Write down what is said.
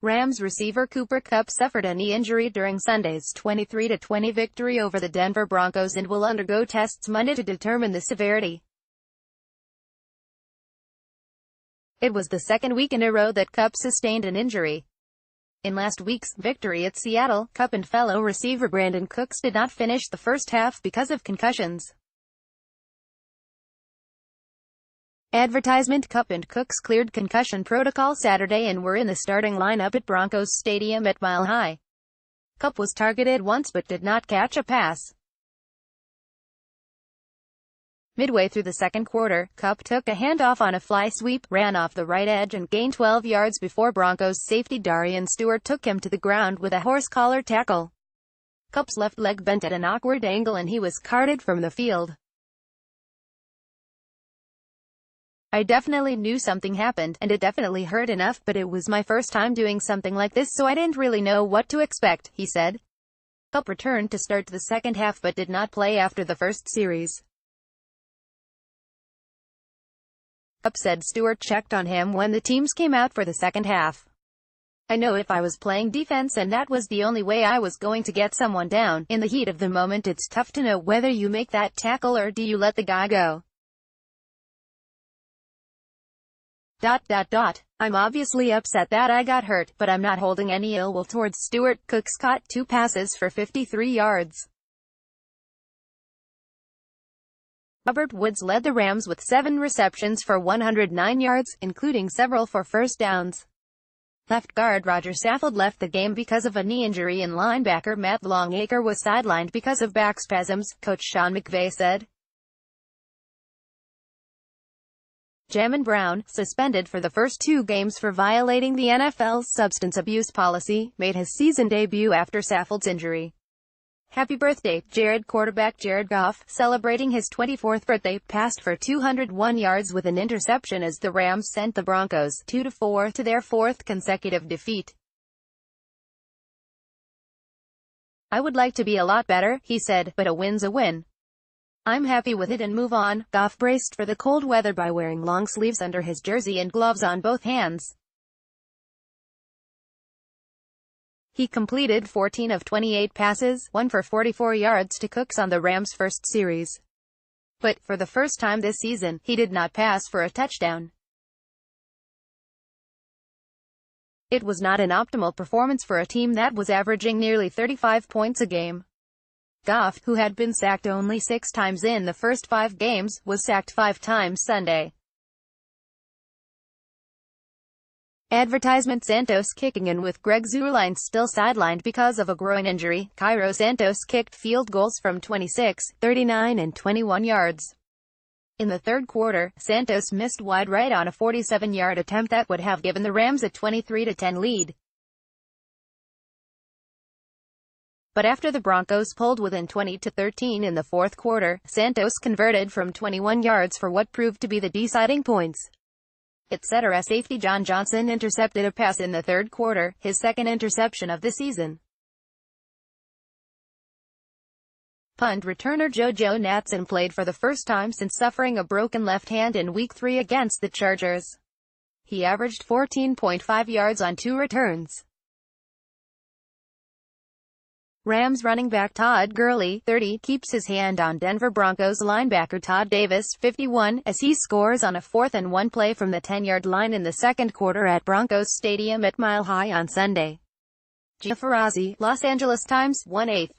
Rams receiver Cooper Kupp suffered a knee injury during Sunday's 23-20 victory over the Denver Broncos and will undergo tests Monday to determine the severity. It was the second week in a row that Kupp sustained an injury. In last week's victory at Seattle, Kupp and fellow receiver Brandon Cooks did not finish the first half because of concussions. Advertisement: Kupp and Cooks cleared concussion protocol Saturday and were in the starting lineup at Broncos Stadium at Mile High. Kupp was targeted once but did not catch a pass. Midway through the second quarter, Kupp took a handoff on a fly sweep, ran off the right edge and gained 12 yards before Broncos safety Darian Stewart took him to the ground with a horse collar tackle. Kupp's left leg bent at an awkward angle and he was carted from the field. "I definitely knew something happened, and it definitely hurt enough, but it was my first time doing something like this so I didn't really know what to expect," he said. Kupp returned to start the second half but did not play after the first series. Kupp said Stewart checked on him when the teams came out for the second half. "I know if I was playing defense and that was the only way I was going to get someone down, in the heat of the moment it's tough to know whether you make that tackle or do you let the guy go. I'm obviously upset that I got hurt, but I'm not holding any ill will towards Stewart." Cooks caught 2 passes for 53 yards. Robert Woods led the Rams with 7 receptions for 109 yards, including several for first downs. Left guard Roger Saffold left the game because of a knee injury and linebacker Matt Longacre was sidelined because of back spasms, Coach Sean McVay said. Jamon Brown, suspended for the first 2 games for violating the NFL's substance abuse policy, made his season debut after Saffold's injury. "Happy birthday, Jared." Quarterback Jared Goff, celebrating his 24th birthday, passed for 201 yards with an interception as the Rams sent the Broncos 2-4 to their 4th consecutive defeat. "I would like to be a lot better," he said, "but a win's a win. I'm happy with it and move on." Goff braced for the cold weather by wearing long sleeves under his jersey and gloves on both hands. He completed 14 of 28 passes, 1 for 44 yards to Cooks on the Rams' first series. But, for the first time this season, he did not pass for a touchdown. It was not an optimal performance for a team that was averaging nearly 35 points a game. Goff, who had been sacked only 6 times in the first 5 games, was sacked 5 times Sunday. Advertisement: Santos kicking in with Greg Zuerlein still sidelined because of a groin injury. Cairo Santos kicked field goals from 26, 39 and 21 yards. In the third quarter, Santos missed wide right on a 47-yard attempt that would have given the Rams a 23-10 lead. But after the Broncos pulled within 20-13 in the fourth quarter, Santos converted from 21 yards for what proved to be the deciding points. Etc. Safety John Johnson intercepted a pass in the third quarter, his second interception of the season. Punt returner JoJo Natson played for the first time since suffering a broken left hand in Week 3 against the Chargers. He averaged 14.5 yards on 2 returns. Rams running back Todd Gurley, 30, keeps his hand on Denver Broncos linebacker Todd Davis, 51, as he scores on a 4th-and-1 play from the 10-yard line in the second quarter at Broncos Stadium at Mile High on Sunday. Gia Farazi, Los Angeles Times, 1/8.